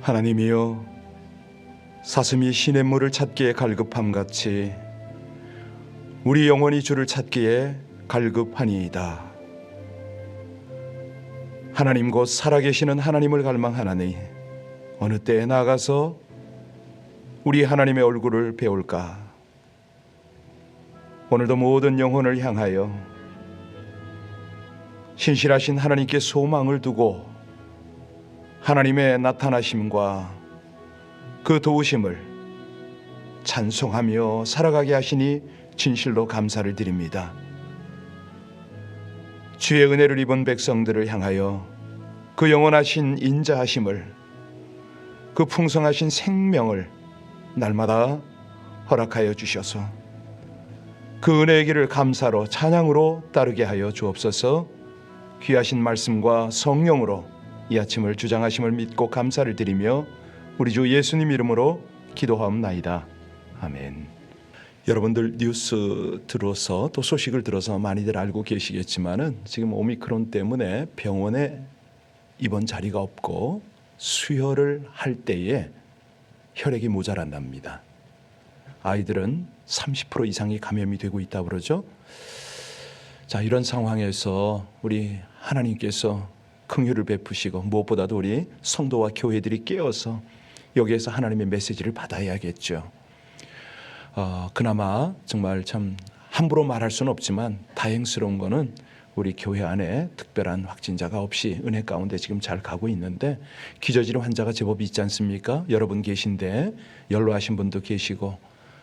하나님이여, 사슴이 시냇물을 찾기에 갈급함같이 우리 영혼이 주를 찾기에 갈급하니이다. 하나님 곧 살아계시는 하나님을 갈망하나니 어느 때에 나가서 우리 하나님의 얼굴을 배울까. 오늘도 모든 영혼을 향하여 신실하신 하나님께 소망을 두고 하나님의 나타나심과 그 도우심을 찬송하며 살아가게 하시니 진실로 감사를 드립니다. 주의 은혜를 입은 백성들을 향하여 그 영원하신 인자하심을, 그 풍성하신 생명을 날마다 허락하여 주셔서 그 은혜의 길을 감사로 찬양으로 따르게 하여 주옵소서. 귀하신 말씀과 성령으로 이 아침을 주장하심을 믿고 감사를 드리며 우리 주 예수님 이름으로 기도하옵나이다. 아멘. 여러분들 뉴스 들어서 또 소식을 들어서 많이들 알고 계시겠지만은 지금 오미크론 때문에 병원에 입원 자리가 없고 수혈을 할 때에 혈액이 모자란답니다. 아이들은 30% 이상이 감염이 되고 있다고 그러죠. 자, 이런 상황에서 우리 하나님께서 긍휼을 베푸시고 무엇보다도 우리 성도와 교회들이 깨어서 여기에서 하나님의 메시지를 받아야겠죠. 그나마 정말 참 함부로 말할 수는 없지만 다행스러운 거는 우리 교회 안에 특별한 확진자가 없이 은혜 가운데 지금 잘 가고 있는데, 기저질 환자가 제법 있지 않습니까? 여러분 계신데 연로하신 분도 계시고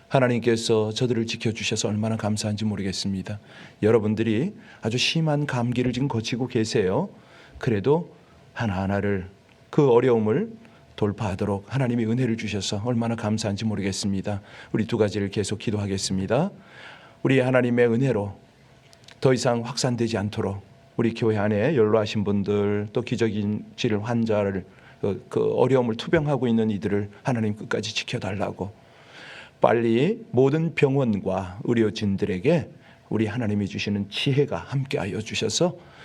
하나님께서 저들을 지켜주셔서 얼마나 감사한지 모르겠습니다. 여러분들이 아주 심한 감기를 지금 거치고 계세요. 그래도 하나하나를 그 어려움을 돌파하도록 하나님이 은혜를 주셔서 얼마나 감사한지 모르겠습니다. 우리 두 가지를 계속 기도하겠습니다. 우리 하나님의 은혜로 더 이상 확산되지 않도록 우리 교회 안에 연로하신 분들, 또 기저질 환자를 그 어려움을 투병하고 있는 이들을 하나님 끝까지 지켜달라고, 빨리 모든 병원과 의료진들에게 우리 하나님이 주시는 지혜가 함께하여 주셔서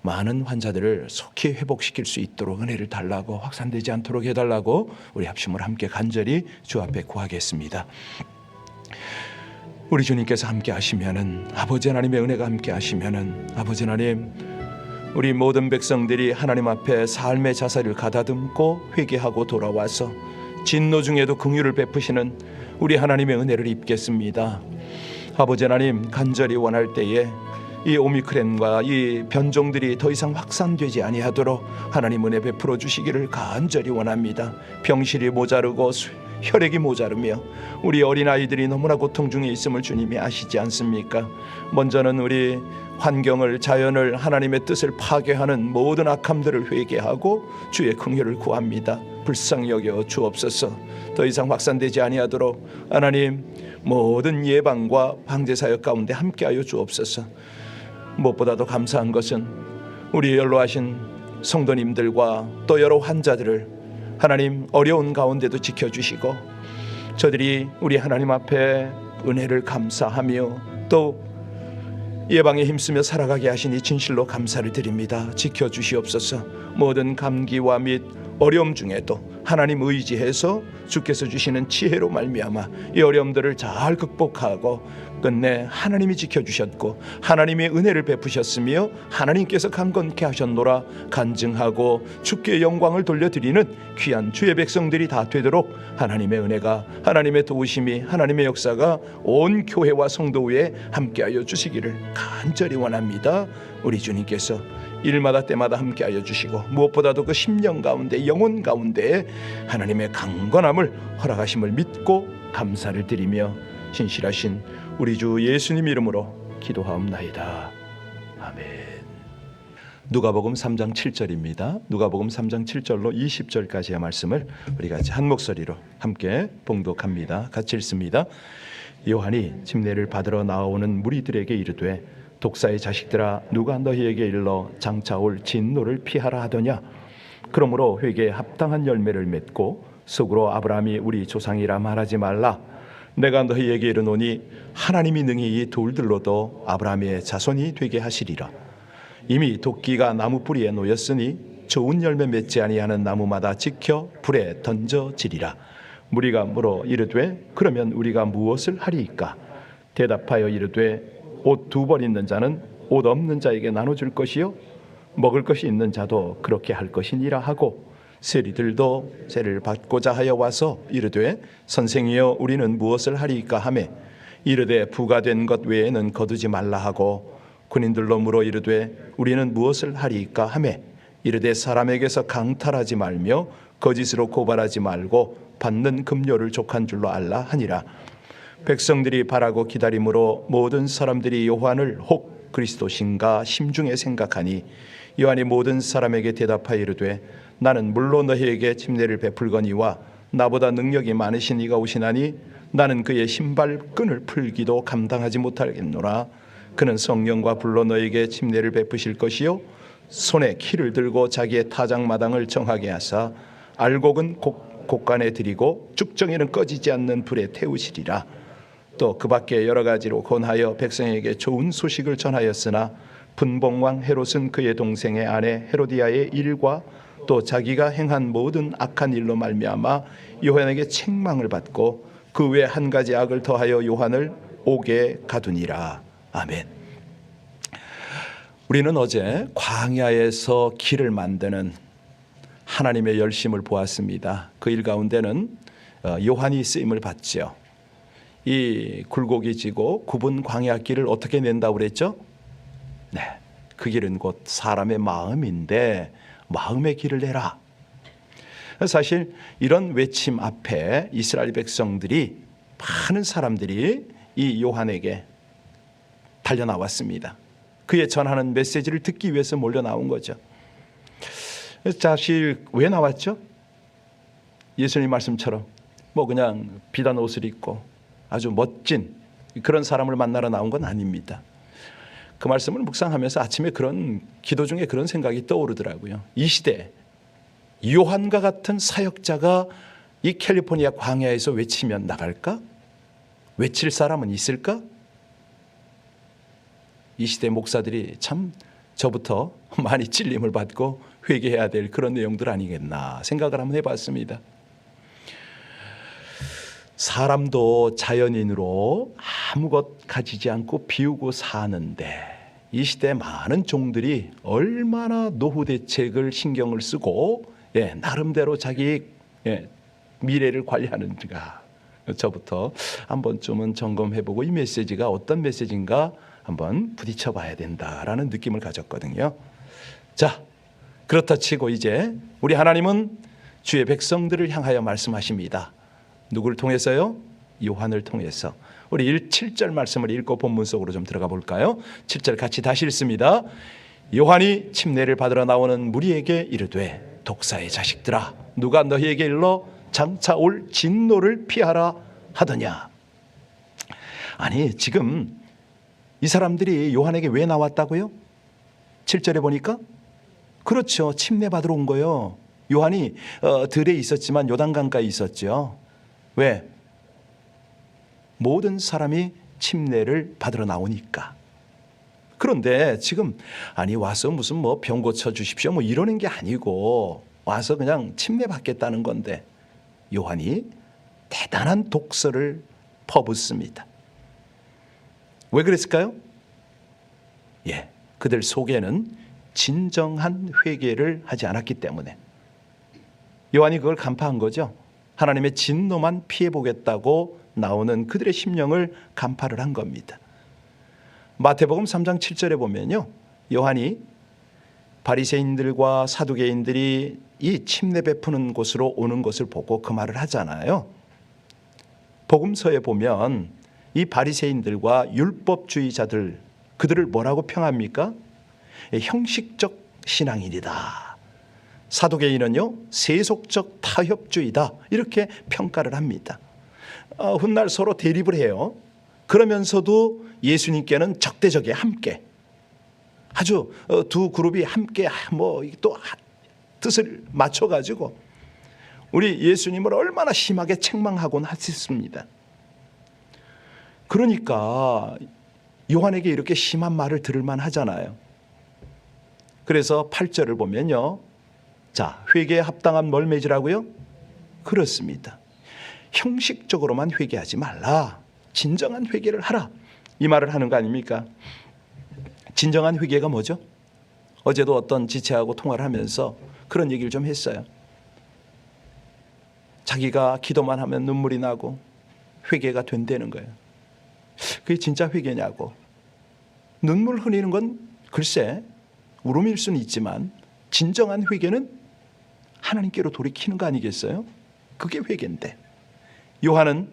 많은 환자들을 속히 회복시킬 수 있도록 은혜를 달라고, 확산되지 않도록 해달라고 우리 합심을 함께 간절히 주 앞에 구하겠습니다. 우리 주님께서 함께 하시면은, 아버지 하나님의 은혜가 함께 하시면은, 아버지 하나님, 우리 모든 백성들이 하나님 앞에 삶의 자세를 가다듬고 회개하고 돌아와서 진노 중에도 긍휼을 베푸시는 우리 하나님의 은혜를 입겠습니다. 아버지 하나님, 간절히 원할 때에 이 오미크론과 이 변종들이 더 이상 확산되지 아니하도록 하나님 은혜 베풀어 주시기를 간절히 원합니다. 병실이 모자르고 혈액이 모자르며 우리 어린아이들이 너무나 고통 중에 있음을 주님이 아시지 않습니까? 먼저는 우리 환경을, 자연을, 하나님의 뜻을 파괴하는 모든 악함들을 회개하고 주의 긍휼을 구합니다. 불쌍히 여겨 주옵소서. 더 이상 확산되지 아니하도록 하나님 모든 예방과 방제 사역 가운데 함께하여 주옵소서. 무엇보다도 감사한 것은 우리 연로하신 성도님들과 또 여러 환자들을 하나님 어려운 가운데도 지켜주시고, 저들이 우리 하나님 앞에 은혜를 감사하며 또 예방에 힘쓰며 살아가게 하시니 진실로 감사를 드립니다. 지켜주시옵소서. 모든 감기와 및 어려움 중에도 하나님 의지해서 주께서 주시는 지혜로 말미암아 이 어려움들을 잘 극복하고 끝내 하나님이 지켜주셨고 하나님의 은혜를 베푸셨으며 하나님께서 강건케 하셨노라 간증하고 주께 영광을 돌려드리는 귀한 주의 백성들이 다 되도록 하나님의 은혜가, 하나님의 도우심이, 하나님의 역사가 온 교회와 성도 위에 함께하여 주시기를 간절히 원합니다. 우리 주님께서 일마다 때마다 함께하여 주시고 무엇보다도 그 심령 가운데, 영혼 가운데 하나님의 강건함을 허락하심을 믿고 감사를 드리며 신실하신 우리 주 예수님 이름으로 기도하옵나이다. 아멘. 누가복음 3장 7절입니다. 누가복음 3장 7절로 20절까지의 말씀을 우리 같이 한 목소리로 함께 봉독합니다. 같이 읽습니다. 요한이 침례를 받으러 나오는 무리들에게 이르되 독사의 자식들아, 누가 너희에게 일러 장차 올 진노를 피하라 하더냐? 그러므로 회개에 합당한 열매를 맺고 속으로 아브라함이 우리 조상이라 말하지 말라. 내가 너희에게 이르노니 하나님이 능히 이 돌들로도 아브라함의 자손이 되게 하시리라. 이미 도끼가 나무 뿌리에 놓였으니 좋은 열매 맺지 아니하는 나무마다 지켜 불에 던져지리라. 무리가 물어 이르되 그러면 우리가 무엇을 하리이까? 대답하여 이르되 옷 2벌 있는 자는 옷 없는 자에게 나눠줄 것이요 먹을 것이 있는 자도 그렇게 할 것이니라 하고, 세리들도 세를 받고자 하여 와서 이르되 선생이여 우리는 무엇을 하리이까 하매 이르되 부가된 것 외에는 거두지 말라 하고, 군인들로 물어 이르되 우리는 무엇을 하리이까 하매 이르되 사람에게서 강탈하지 말며 거짓으로 고발하지 말고 받는 급료를 족한 줄로 알라 하니라. 백성들이 바라고 기다림으로 모든 사람들이 요한을 혹 그리스도신가 심중에 생각하니, 요한이 모든 사람에게 대답하여 이르되 나는 물로 너희에게 침례를 베풀거니와 나보다 능력이 많으신 이가 오시나니 나는 그의 신발끈을 풀기도 감당하지 못하겠노라. 그는 성령과 불로 너희에게 침례를 베푸실 것이요 손에 키를 들고 자기의 타작마당을 정하게 하사 알곡은 곡간에 들이고 죽정이는 꺼지지 않는 불에 태우시리라. 또 그 밖에 여러 가지로 권하여 백성에게 좋은 소식을 전하였으나 분봉왕 헤롯은 그의 동생의 아내 헤로디아의 일과 또 자기가 행한 모든 악한 일로 말미암아 요한에게 책망을 받고 그 외 한 가지 악을 더하여 요한을 옥에 가두니라. 아멘. 우리는 어제 광야에서 길을 만드는 하나님의 열심을 보았습니다. 그 일 가운데는 요한이 쓰임을 받죠. 이 굴곡이 지고 굽은 광야 길을 어떻게 낸다고 그랬죠? 네, 그 길은 곧 사람의 마음인데 마음의 길을 내라. 사실 이런 외침 앞에 이스라엘 백성들이, 많은 사람들이 이 요한에게 달려나왔습니다. 그의 전하는 메시지를 듣기 위해서 몰려 나온 거죠. 사실 왜 나왔죠? 예수님 말씀처럼 뭐 그냥 비단 옷을 입고 아주 멋진 그런 사람을 만나러 나온 건 아닙니다. 그 말씀을 묵상하면서 아침에 그런 기도 중에 그런 생각이 떠오르더라고요. 이 시대 요한과 같은 사역자가 이 캘리포니아 광야에서 외치면 나갈까? 외칠 사람은 있을까? 이 시대 목사들이 참 저부터 많이 찔림을 받고 회개해야 될 그런 내용들 아니겠나 생각을 한번 해봤습니다. 사람도 자연인으로 아무것 가지지 않고 비우고 사는데 이 시대 많은 종들이 얼마나 노후 대책을 신경을 쓰고 나름대로 자기 미래를 관리하는지가 저부터 한 번쯤은 점검해보고 이 메시지가 어떤 메시지인가 한번 부딪혀 봐야 된다라는 느낌을 가졌거든요. 자, 그렇다 치고 이제 우리 하나님은 주의 백성들을 향하여 말씀하십니다. 누구를 통해서요? 요한을 통해서. 우리 7절 말씀을 읽고 본문 속으로 좀 들어가 볼까요? 7절 같이 다시 읽습니다. 요한이 침례를 받으러 나오는 무리에게 이르되 독사의 자식들아 누가 너희에게 일러 장차 올 진노를 피하라 하더냐. 아니 지금 이 사람들이 요한에게 왜 나왔다고요? 7절에 보니까 그렇죠. 침례 받으러 온 거예요. 요한이 들에 있었지만 요단강가에 있었죠. 왜? 모든 사람이 침례를 받으러 나오니까. 그런데 지금 아니 와서 무슨 뭐 병 고쳐 주십시오 뭐 이러는 게 아니고 와서 그냥 침례 받겠다는 건데 요한이 대단한 독설을 퍼붓습니다. 왜 그랬을까요? 그들 속에는 진정한 회개를 하지 않았기 때문에. 요한이 그걸 간파한 거죠. 하나님의 진노만 피해보겠다고 나오는 그들의 심령을 간파를 한 겁니다. 마태복음 3장 7절에 보면요, 요한이 바리새인들과 사두개인들이 이 침례 베푸는 곳으로 오는 것을 보고 그 말을 하잖아요. 복음서에 보면 이 바리새인들과 율법주의자들, 그들을 뭐라고 평합니까? 형식적 신앙인이다. 사두개인은요 세속적 타협주의다 이렇게 평가를 합니다. 훗날 서로 대립을 해요. 그러면서도 예수님께는 적대적에 함께 아주 두 그룹이 함께 뭐 또 뜻을 맞춰가지고 우리 예수님을 얼마나 심하게 책망하곤 하셨습니다. 그러니까 요한에게 이렇게 심한 말을 들을 만 하잖아요. 그래서 8절을 보면요, 자, 회개에 합당한 뭘 맺으라고요? 그렇습니다. 형식적으로만 회개하지 말라. 진정한 회개를 하라. 이 말을 하는 거 아닙니까? 진정한 회개가 뭐죠? 어제도 어떤 지체하고 통화를 하면서 그런 얘기를 좀 했어요. 자기가 기도만 하면 눈물이 나고 회개가 된다는 거예요. 그게 진짜 회개냐고. 눈물 흘리는 건 글쎄 울음일 수는 있지만 진정한 회개는 하나님께로 돌이키는 거 아니겠어요? 그게 회개인데. 요한은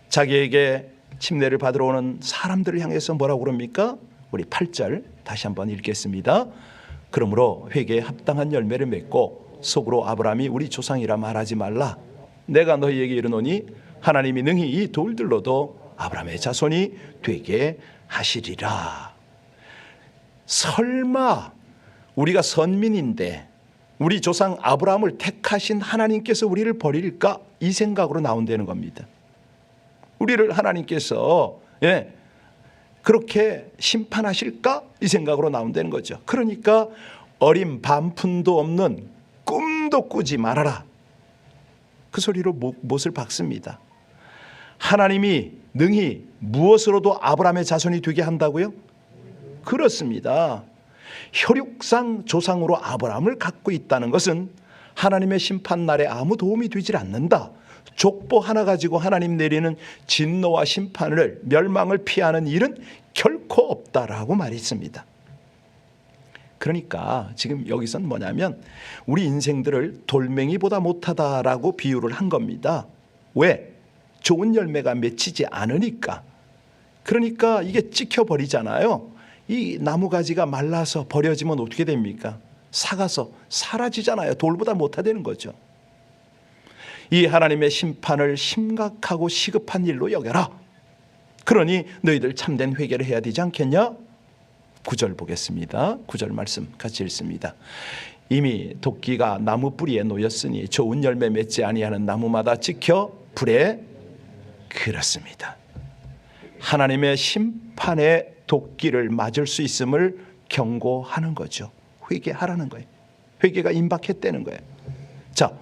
자기에게 침례를 받으러 오는 사람들을 향해서 뭐라고 그럽니까? 우리 8절 다시 한번 읽겠습니다. 그러므로 회개에 합당한 열매를 맺고 속으로 아브라함이 우리 조상이라 말하지 말라. 내가 너희에게 이르노니 하나님이 능히 이 돌들로도 아브라함의 자손이 되게 하시리라. 설마 우리가 선민인데 우리 조상 아브라함을 택하신 하나님께서 우리를 버릴까? 이 생각으로 나온다는 겁니다. 우리를 하나님께서 그렇게 심판하실까? 이 생각으로 나온다는 거죠. 그러니까 어린 반푼도 없는 꿈도 꾸지 말아라. 그 소리로 못을 박습니다. 하나님이 능히 무엇으로도 아브라함의 자손이 되게 한다고요? 그렇습니다. 혈육상 조상으로 아브라함을 갖고 있다는 것은 하나님의 심판날에 아무 도움이 되질 않는다. 족보 하나 가지고 하나님 내리는 진노와 심판을 멸망을 피하는 일은 결코 없다라고 말했습니다. 그러니까 지금 여기선 뭐냐면 우리 인생들을 돌멩이보다 못하다라고 비유를 한 겁니다. 왜? 좋은 열매가 맺히지 않으니까. 그러니까 이게 찍혀버리잖아요. 이 나무가지가 말라서 버려지면 어떻게 됩니까? 삭아서 사라지잖아요. 돌보다 못하다는 거죠. 이 하나님의 심판을 심각하고 시급한 일로 여겨라. 그러니 너희들 참된 회개를 해야 되지 않겠냐? 9절 보겠습니다. 9절 말씀 같이 읽습니다. 이미 도끼가 나무 뿌리에 놓였으니 좋은 열매 맺지 아니하는 나무마다 찍혀 불에. 그렇습니다. 하나님의 심판의 도끼를 맞을 수 있음을 경고하는 거죠. 회개하라는 거예요. 회개가 임박했다는 거예요. 자,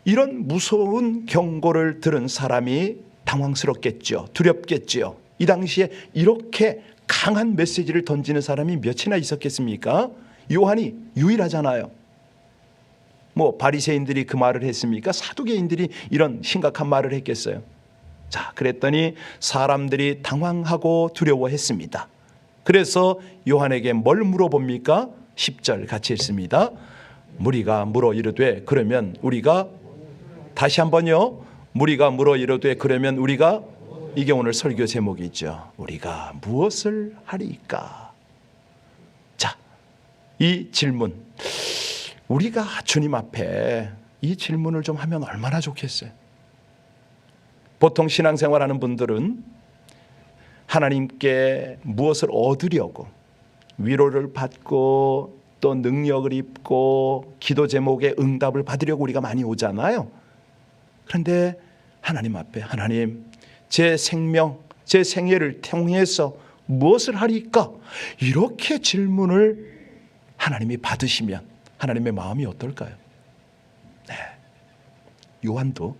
이런 무서운 경고를 들은 사람이 당황스럽겠죠. 두렵겠죠. 이 당시에 이렇게 강한 메시지를 던지는 사람이 몇이나 있었겠습니까? 요한이 유일하잖아요. 뭐 바리새인들이 그 말을 했습니까? 사두개인들이 이런 심각한 말을 했겠어요? 자, 그랬더니 사람들이 당황하고 두려워했습니다. 그래서 요한에게 뭘 물어봅니까? 10절 같이 읽습니다. 무리가 물어 이르되 그러면 우리가, 다시 한번요. 무리가 물어 이르되 그러면 우리가, 이게 오늘 설교 제목이죠. 우리가 무엇을 하리까? 자, 이 질문, 우리가 주님 앞에 이 질문을 좀 하면 얼마나 좋겠어요. 보통 신앙생활하는 분들은 하나님께 무엇을 얻으려고 위로를 받고 또 능력을 입고 기도 제목에 응답을 받으려고 우리가 많이 오잖아요. 그런데 하나님 앞에, 하나님, 제 생명, 제 생애를 통해서 무엇을 하리까? 이렇게 질문을 하나님이 받으시면 하나님의 마음이 어떨까요? 네. 요한도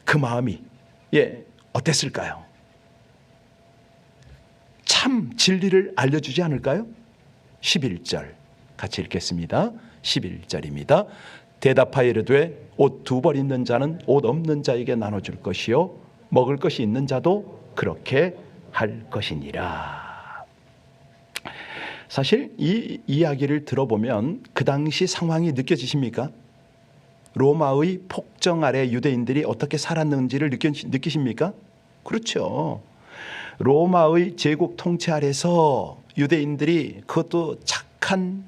그 마음이 어땠을까요? 참 진리를 알려주지 않을까요? 11절 같이 읽겠습니다. 11절입니다. 대답하여 이르되 옷 2벌 있는 자는 옷 없는 자에게 나눠줄 것이요 먹을 것이 있는 자도 그렇게 할 것이니라. 사실 이 이야기를 들어보면 그 당시 상황이 느껴지십니까? 로마의 폭정 아래 유대인들이 어떻게 살았는지를 느끼십니까? 그렇죠. 로마의 제국 통치 아래서 유대인들이, 그것도 착한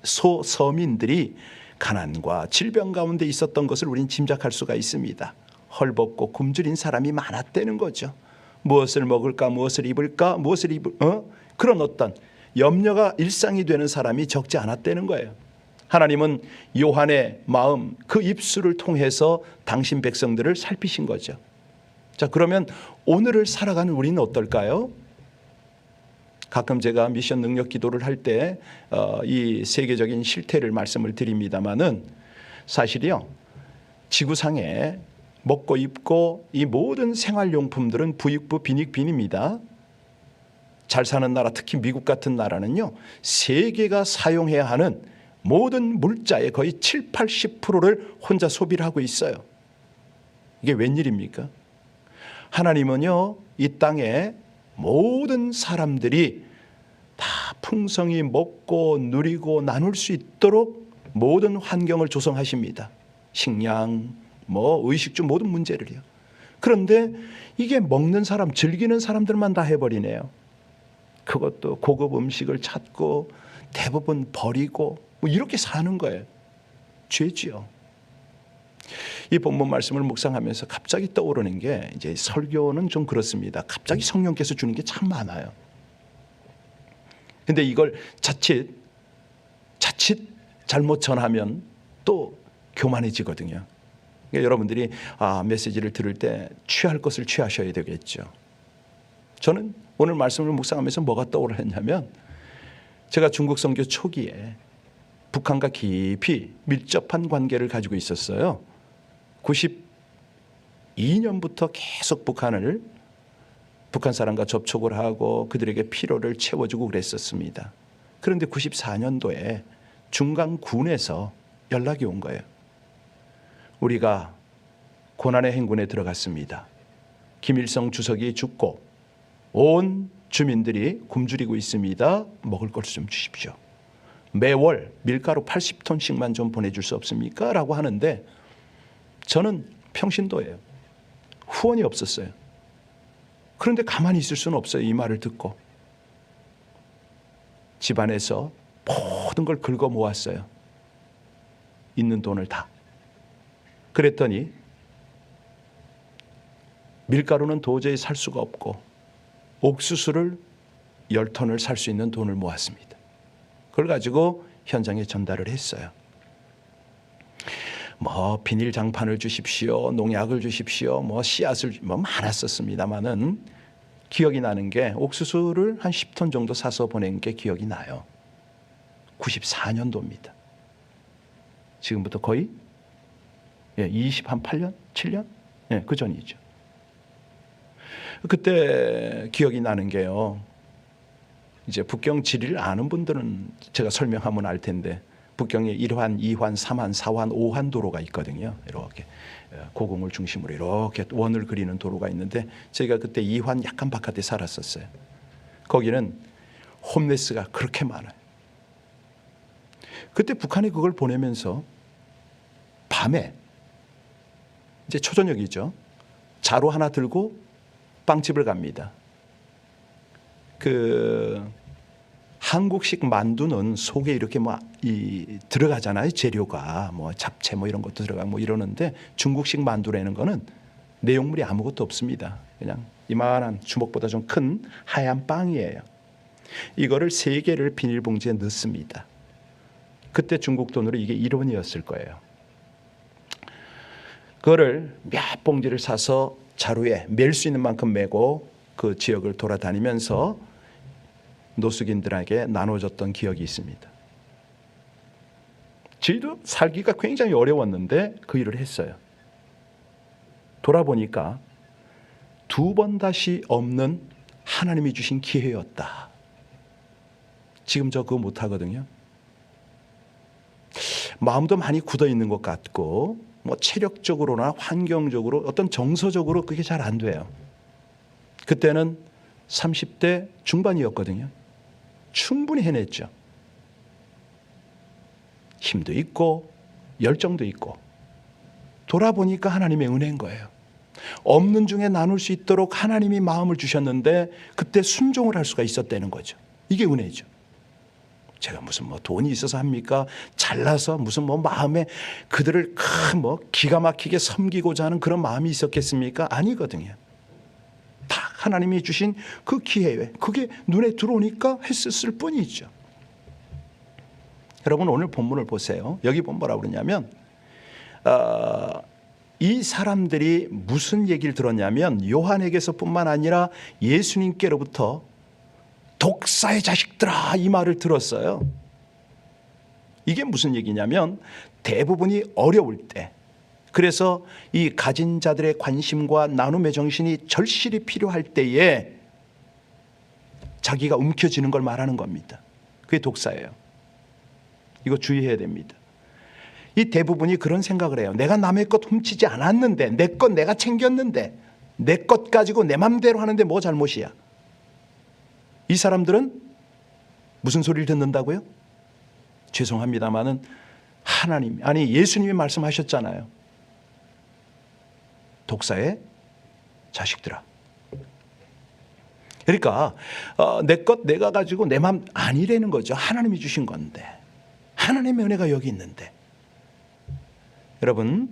소서민들이 가난과 질병 가운데 있었던 것을 우린 짐작할 수가 있습니다. 헐벗고 굶주린 사람이 많았다는 거죠. 무엇을 먹을까, 무엇을 입을까, 그런 어떤 염려가 일상이 되는 사람이 적지 않았다는 거예요. 하나님은 요한의 마음, 그 입술을 통해서 당신 백성들을 살피신 거죠. 자, 그러면 오늘을 살아가는 우리는 어떨까요? 가끔 제가 미션 능력 기도를 할 때 이 세계적인 실태를 말씀을 드립니다마는 사실이요, 지구상에 먹고 입고 이 모든 생활용품들은 부익부 빈익빈입니다. 잘 사는 나라, 특히 미국 같은 나라는요, 세계가 사용해야 하는 모든 물자의 거의 7, 80%를 혼자 소비를 하고 있어요. 이게 웬일입니까? 하나님은요, 이 땅에 모든 사람들이 다 풍성히 먹고 누리고 나눌 수 있도록 모든 환경을 조성하십니다. 식량, 의식주 모든 문제를요. 그런데 이게 먹는 사람, 즐기는 사람들만 다 해버리네요. 그것도 고급 음식을 찾고 대부분 버리고 이렇게 사는 거예요. 죄지요. 이 본문 말씀을 묵상하면서 갑자기 떠오르는 게, 이제 설교는 좀 그렇습니다. 갑자기 성령께서 주는 게 참 많아요. 근데 이걸 자칫 잘못 전하면 또 교만해지거든요. 그러니까 여러분들이 메시지를 들을 때 취할 것을 취하셔야 되겠죠. 저는 오늘 말씀을 묵상하면서 뭐가 떠오르냐면, 제가 중국 선교 초기에 북한과 깊이 밀접한 관계를 가지고 있었어요. 92년부터 계속 북한 사람과 접촉을 하고 그들에게 필요를 채워주고 그랬었습니다. 그런데 94년도에 중강군에서 연락이 온 거예요. 우리가 고난의 행군에 들어갔습니다. 김일성 주석이 죽고 온 주민들이 굶주리고 있습니다. 먹을 것 좀 주십시오. 매월 밀가루 80톤씩만 좀 보내줄 수 없습니까? 라고 하는데, 저는 평신도예요. 후원이 없었어요. 그런데 가만히 있을 수는 없어요. 이 말을 듣고 집안에서 모든 걸 긁어 모았어요. 있는 돈을 다. 그랬더니 밀가루는 도저히 살 수가 없고 옥수수를 10톤을 살 수 있는 돈을 모았습니다. 그걸 가지고 현장에 전달을 했어요. 비닐 장판을 주십시오, 농약을 주십시오, 씨앗을 많았었습니다만은 기억이 나는 게, 옥수수를 한 10톤 정도 사서 보낸 게 기억이 나요. 94년도입니다. 지금부터 거의 28년? 7년? 그 전이죠. 그때 기억이 나는 게요, 이제 북경 지리를 아는 분들은 제가 설명하면 알 텐데, 북경에 1환, 2환, 3환, 4환, 5환 도로가 있거든요. 이렇게 고궁을 중심으로 이렇게 원을 그리는 도로가 있는데, 제가 그때 2환 약간 바깥에 살았었어요. 거기는 홈레스가 그렇게 많아요. 그때 북한이 그걸 보내면서 밤에, 이제 초저녁이죠, 자루 하나 들고 빵집을 갑니다. 한국식 만두는 속에 이렇게 들어가잖아요. 재료가 잡채 이런 것도 들어가고 이러는데, 중국식 만두라는 거는 내용물이 아무것도 없습니다. 그냥 이만한 주먹보다 좀 큰 하얀 빵이에요. 이거를 3개를 비닐봉지에 넣습니다. 그때 중국 돈으로 이게 1원이었을 거예요. 그거를 몇 봉지를 사서 자루에 멜 수 있는 만큼 메고 그 지역을 돌아다니면서 노숙인들에게 나눠줬던 기억이 있습니다. 저희도 살기가 굉장히 어려웠는데 그 일을 했어요. 돌아보니까 2번 다시 없는 하나님이 주신 기회였다. 지금 저 그거 못하거든요. 마음도 많이 굳어 있는 것 같고, 체력적으로나 환경적으로, 어떤 정서적으로 그게 잘 안 돼요. 그때는 30대 중반이었거든요. 충분히 해냈죠. 힘도 있고 열정도 있고. 돌아보니까 하나님의 은혜인 거예요. 없는 중에 나눌 수 있도록 하나님이 마음을 주셨는데 그때 순종을 할 수가 있었다는 거죠. 이게 은혜죠. 제가 무슨 돈이 있어서 합니까? 잘나서 무슨 마음에 그들을 기가 막히게 섬기고자 하는 그런 마음이 있었겠습니까? 아니거든요. 다 하나님이 주신 그 기회에 그게 눈에 들어오니까 했었을 뿐이죠. 여러분, 오늘 본문을 보세요. 여기 보면 뭐라고 그러냐면, 이 사람들이 무슨 얘기를 들었냐면, 요한에게서뿐만 아니라 예수님께로부터 독사의 자식들아, 이 말을 들었어요. 이게 무슨 얘기냐면 대부분이 어려울 때, 그래서 이 가진 자들의 관심과 나눔의 정신이 절실히 필요할 때에 자기가 움켜쥐는 걸 말하는 겁니다. 그게 독사예요. 이거 주의해야 됩니다. 이 대부분이 그런 생각을 해요. 내가 남의 것 훔치지 않았는데, 내 것 내가 챙겼는데, 내 것 가지고 내 맘대로 하는데 뭐 잘못이야. 이 사람들은 무슨 소리를 듣는다고요? 죄송합니다마는 하나님, 아니 예수님이 말씀하셨잖아요. 독사의 자식들아. 그러니까 내 것 내가 가지고 내 맘 아니라는 거죠. 하나님이 주신 건데, 하나님의 은혜가 여기 있는데. 여러분,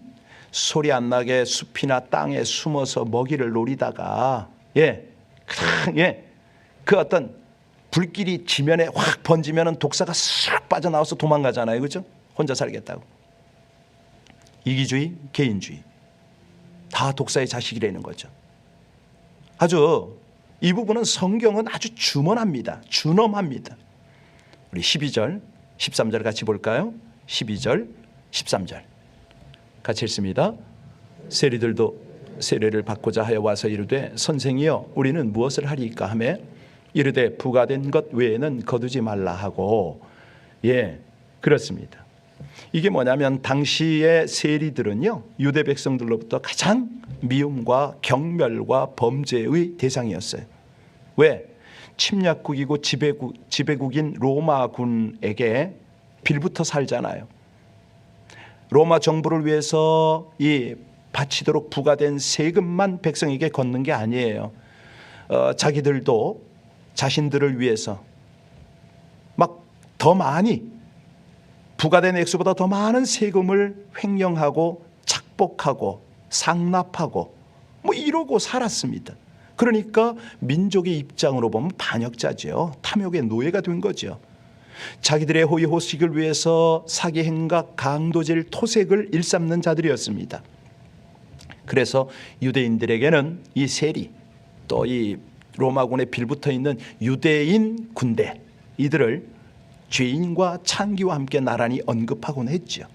소리 안 나게 숲이나 땅에 숨어서 먹이를 노리다가 그 어떤 불길이 지면에 확 번지면은 독사가 싹 빠져나와서 도망가잖아요. 그죠? 혼자 살겠다고. 이기주의, 개인주의, 다 독사의 자식이라는 거죠. 아주 이 부분은 성경은 아주 준엄합니다. 우리 12절, 13절 같이 볼까요? 12절, 13절 같이 읽습니다. 세리들도 세례를 받고자 하여 와서 이르되 선생이여 우리는 무엇을 하리이까 하매 이르되 부가된 것 외에는 거두지 말라 하고. 그렇습니다. 이게 뭐냐면 당시의 세리들은요, 유대 백성들로부터 가장 미움과 경멸과 범죄의 대상이었어요. 왜? 침략국이고 지배국인 로마군에게 빌붙어 살잖아요. 로마 정부를 위해서 이 바치도록 부과된 세금만 백성에게 걷는 게 아니에요. 자기들도 자신들을 위해서 막 더 많이, 부과된 액수보다 더 많은 세금을 횡령하고 착복하고 상납하고 뭐 이러고 살았습니다. 그러니까 민족의 입장으로 보면 반역자죠. 탐욕의 노예가 된 거죠. 자기들의 호의호식을 위해서 사기 행각, 강도질, 토색을 일삼는 자들이었습니다. 그래서 유대인들에게는 이 세리, 또 이 로마군에 빌붙어 있는 유대인 군대, 이들을 죄인과 창기와 함께 나란히 언급하곤 했죠.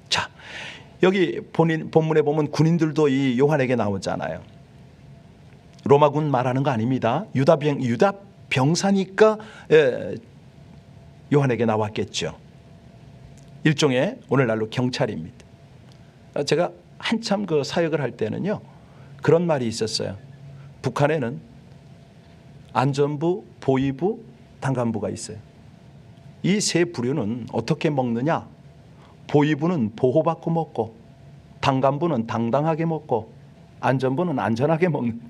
자, 여기 본문에 보면 군인들도 이 요한에게 나오잖아요. 로마군 말하는 거 아닙니다. 유다 병사니까 요한에게 나왔겠죠. 일종의 오늘날로 경찰입니다. 제가 한참 그 사역을 할 때는요, 그런 말이 있었어요. 북한에는 안전부, 보위부, 당간부가 있어요. 이 세 부류는 어떻게 먹느냐? 보위부는 보호받고 먹고, 당간부는 당당하게 먹고, 안전부는 안전하게 먹는.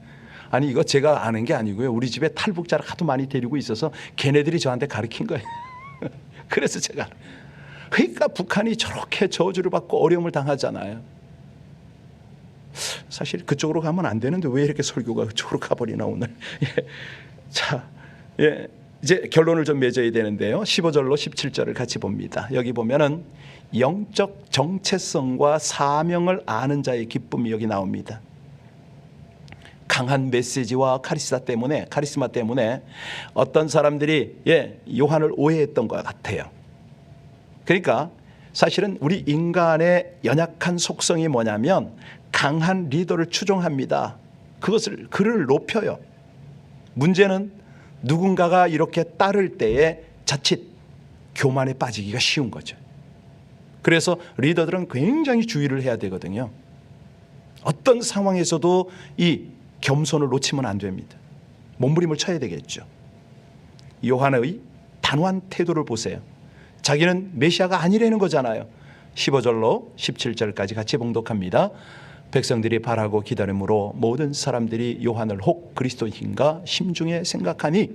아니 이거 제가 아는 게 아니고요. 우리 집에 탈북자를 하도 많이 데리고 있어서 걔네들이 저한테 가르친 거예요. 그래서 제가, 그러니까 북한이 저렇게 저주를 받고 어려움을 당하잖아요. 사실 그쪽으로 가면 안 되는데 왜 이렇게 설교가 그쪽으로 가버리나 오늘. 자, 이제 결론을 좀 맺어야 되는데요. 15절로 17절을 같이 봅니다. 여기 보면은 영적 정체성과 사명을 아는 자의 기쁨이 여기 나옵니다. 강한 메시지와 카리스마 때문에 어떤 사람들이 요한을 오해했던 것 같아요. 그러니까 사실은 우리 인간의 연약한 속성이 뭐냐면 강한 리더를 추종합니다. 그를 높여요. 문제는 누군가가 이렇게 따를 때에 자칫 교만에 빠지기가 쉬운 거죠. 그래서 리더들은 굉장히 주의를 해야 되거든요. 어떤 상황에서도 이 겸손을 놓치면 안 됩니다. 몸부림을 쳐야 되겠죠. 요한의 단호한 태도를 보세요. 자기는 메시아가 아니라는 거잖아요. 15절로 17절까지 같이 봉독합니다. 백성들이 바라고 기다림으로 모든 사람들이 요한을 혹 그리스도인가 심중에 생각하니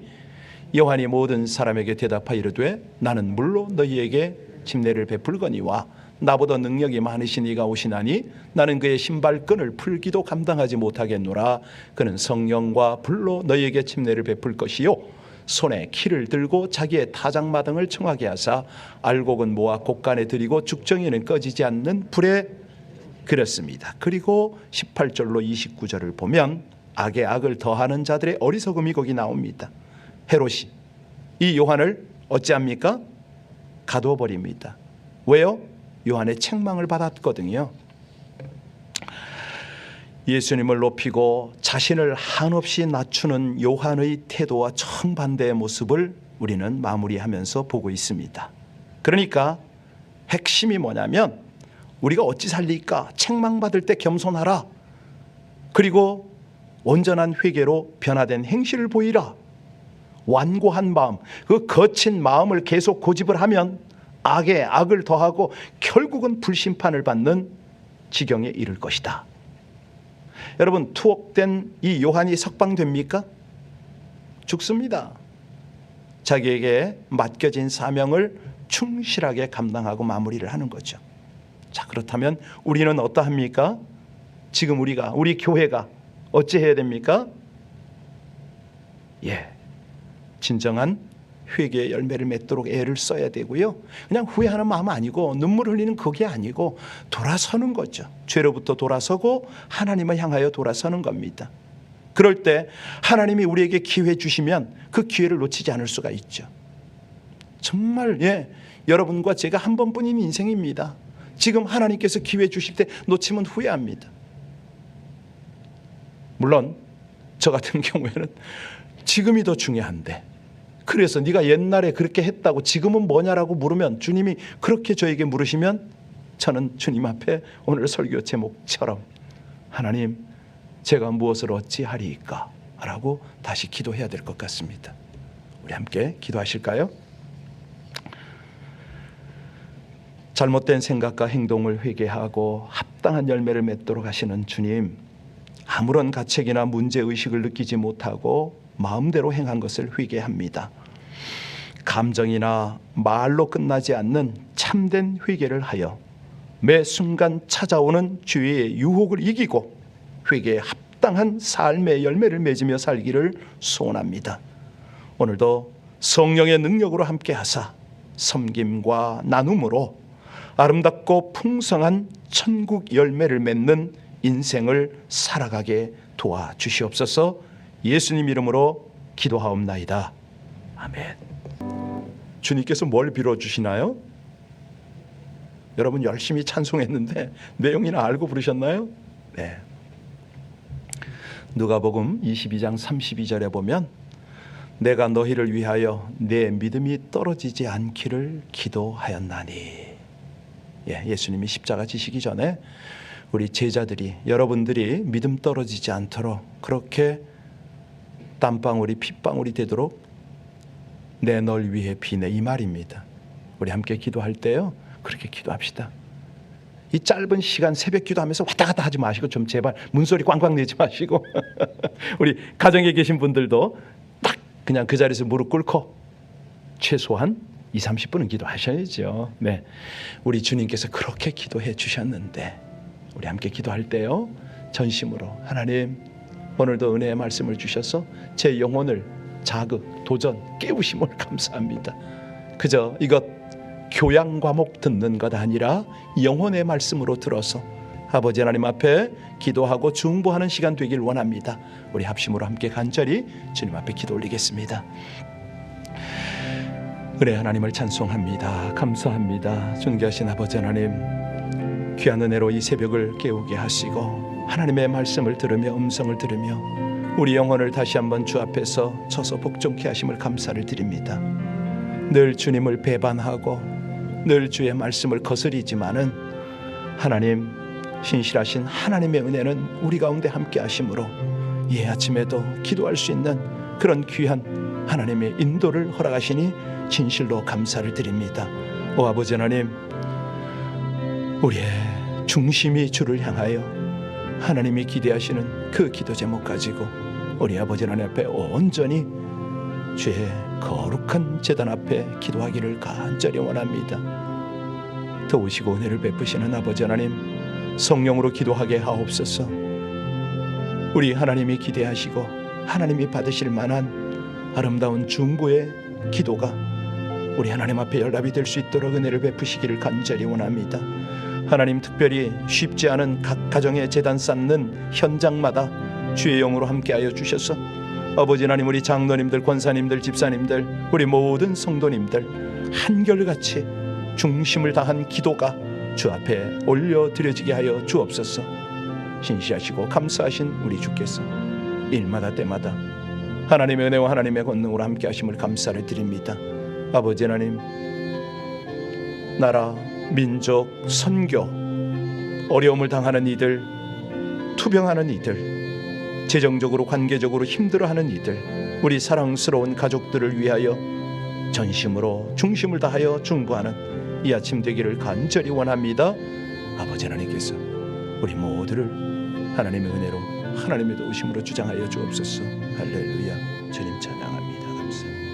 요한이 모든 사람에게 대답하여 이르되 나는 물로 너희에게 침례를 베풀거니와 나보다 능력이 많으신 이가 오시나니 나는 그의 신발끈을 풀기도 감당하지 못하겠노라. 그는 성령과 불로 너희에게 침례를 베풀 것이요 손에 키를 들고 자기의 타작마당을 청하게 하사 알곡은 모아 곡간에 들이고 죽정이는 꺼지지 않는 불에 그렸습니다. 그리고 18절로 29절을 보면 악에 악을 더하는 자들의 어리석음이 거기 나옵니다. 헤롯이 이 요한을 어찌합니까? 가두어 버립니다. 왜요? 요한의 책망을 받았거든요. 예수님을 높이고 자신을 한없이 낮추는 요한의 태도와 정반대의 모습을 우리는 마무리하면서 보고 있습니다. 그러니까 핵심이 뭐냐면 우리가 어찌 살릴까? 책망받을 때 겸손하라. 그리고 온전한 회개로 변화된 행실을 보이라. 완고한 마음, 그 거친 마음을 계속 고집을 하면 악에 악을 더하고 결국은 불심판을 받는 지경에 이를 것이다. 여러분, 투옥된 이 요한이 석방됩니까? 죽습니다. 자기에게 맡겨진 사명을 충실하게 감당하고 마무리를 하는 거죠. 자, 그렇다면 우리는 어떠합니까? 지금 우리 교회가 어찌 해야 됩니까? 진정한 회개의 열매를 맺도록 애를 써야 되고요. 그냥 후회하는 마음 아니고 눈물 흘리는 그게 아니고 돌아서는 거죠. 죄로부터 돌아서고 하나님을 향하여 돌아서는 겁니다. 그럴 때 하나님이 우리에게 기회 주시면 그 기회를 놓치지 않을 수가 있죠. 정말 여러분과 제가 한 번뿐인 인생입니다. 지금 하나님께서 기회 주실 때 놓치면 후회합니다. 물론 저 같은 경우에는 지금이 더 중요한데, 그래서 네가 옛날에 그렇게 했다고 지금은 뭐냐라고 물으면, 주님이 그렇게 저에게 물으시면 저는 주님 앞에 오늘 설교 제목처럼 하나님, 제가 무엇을 어찌하리이까 라고 다시 기도해야 될 것 같습니다. 우리 함께 기도하실까요? 잘못된 생각과 행동을 회개하고 합당한 열매를 맺도록 하시는 주님, 아무런 가책이나 문제의식을 느끼지 못하고 마음대로 행한 것을 회개합니다. 감정이나 말로 끝나지 않는 참된 회개를 하여 매 순간 찾아오는 죄의 유혹을 이기고 회개에 합당한 삶의 열매를 맺으며 살기를 소원합니다. 오늘도 성령의 능력으로 함께 하사 섬김과 나눔으로 아름답고 풍성한 천국 열매를 맺는 인생을 살아가게 도와주시옵소서. 예수님 이름으로 기도하옵나이다. 아멘. 주님께서 뭘 빌어주시나요? 여러분 열심히 찬송했는데 내용이나 알고 부르셨나요? 네. 누가복음 22장 32절에 보면 내가 너희를 위하여 내 믿음이 떨어지지 않기를 기도하였나니. 예수님이 십자가 지시기 전에 우리 제자들이, 여러분들이 믿음 떨어지지 않도록 그렇게 땀방울이 핏방울이 되도록 내 널 위해 비네, 이 말입니다. 우리 함께 기도할 때요, 그렇게 기도합시다. 이 짧은 시간 새벽 기도하면서 왔다 갔다 하지 마시고 좀 제발 문소리 꽝꽝 내지 마시고 우리 가정에 계신 분들도 딱 그냥 그 자리에서 무릎 꿇고 최소한 20-30분은 기도하셔야죠. 네, 우리 주님께서 그렇게 기도해 주셨는데 우리 함께 기도할 때요, 전심으로 하나님, 오늘도 은혜의 말씀을 주셔서 제 영혼을 자극, 도전, 깨우심을 감사합니다. 그저 이것 교양 과목 듣는 것 아니라 영혼의 말씀으로 들어서 아버지 하나님 앞에 기도하고 중보하는 시간 되길 원합니다. 우리 합심으로 함께 간절히 주님 앞에 기도 올리겠습니다. 은혜 하나님을 찬송합니다. 감사합니다. 존귀하신 아버지 하나님, 귀한 은혜로 이 새벽을 깨우게 하시고 하나님의 말씀을 들으며 음성을 들으며 우리 영혼을 다시 한번 주 앞에서 서서 복종케 하심을 감사를 드립니다. 늘 주님을 배반하고 늘 주의 말씀을 거스리지만은 하나님, 신실하신 하나님의 은혜는 우리 가운데 함께 하심으로 이 아침에도 기도할 수 있는 그런 귀한 하나님의 인도를 허락하시니 진실로 감사를 드립니다. 오 아버지 하나님, 우리의 중심이 주를 향하여 하나님이 기대하시는 그 기도 제목 가지고 우리 아버지 하나님 앞에 온전히 주의 거룩한 제단 앞에 기도하기를 간절히 원합니다. 더우시고 은혜를 베푸시는 아버지 하나님, 성령으로 기도하게 하옵소서. 우리 하나님이 기대하시고 하나님이 받으실 만한 아름다운 중보의 기도가 우리 하나님 앞에 연락이 될 수 있도록 은혜를 베푸시기를 간절히 원합니다. 하나님, 특별히 쉽지 않은 각 가정의 제단 쌓는 현장마다 주의 영으로 함께하여 주셔서 아버지 하나님, 우리 장로님들, 권사님들, 집사님들, 우리 모든 성도님들 한결같이 중심을 다한 기도가 주 앞에 올려드려지게 하여 주옵소서. 신실하시고 감사하신 우리 주께서 일마다 때마다 하나님의 은혜와 하나님의 권능으로 함께 하심을 감사를 드립니다. 아버지 하나님, 나라, 민족, 선교, 어려움을 당하는 이들, 투병하는 이들, 재정적으로 관계적으로 힘들어하는 이들, 우리 사랑스러운 가족들을 위하여 전심으로 중심을 다하여 중보하는 이 아침 되기를 간절히 원합니다. 아버지 하나님께서 우리 모두를 하나님의 은혜로, 하나님의 도우심으로 주장하여 주옵소서. 할렐루야. 주님 찬양합니다. 감사합니다.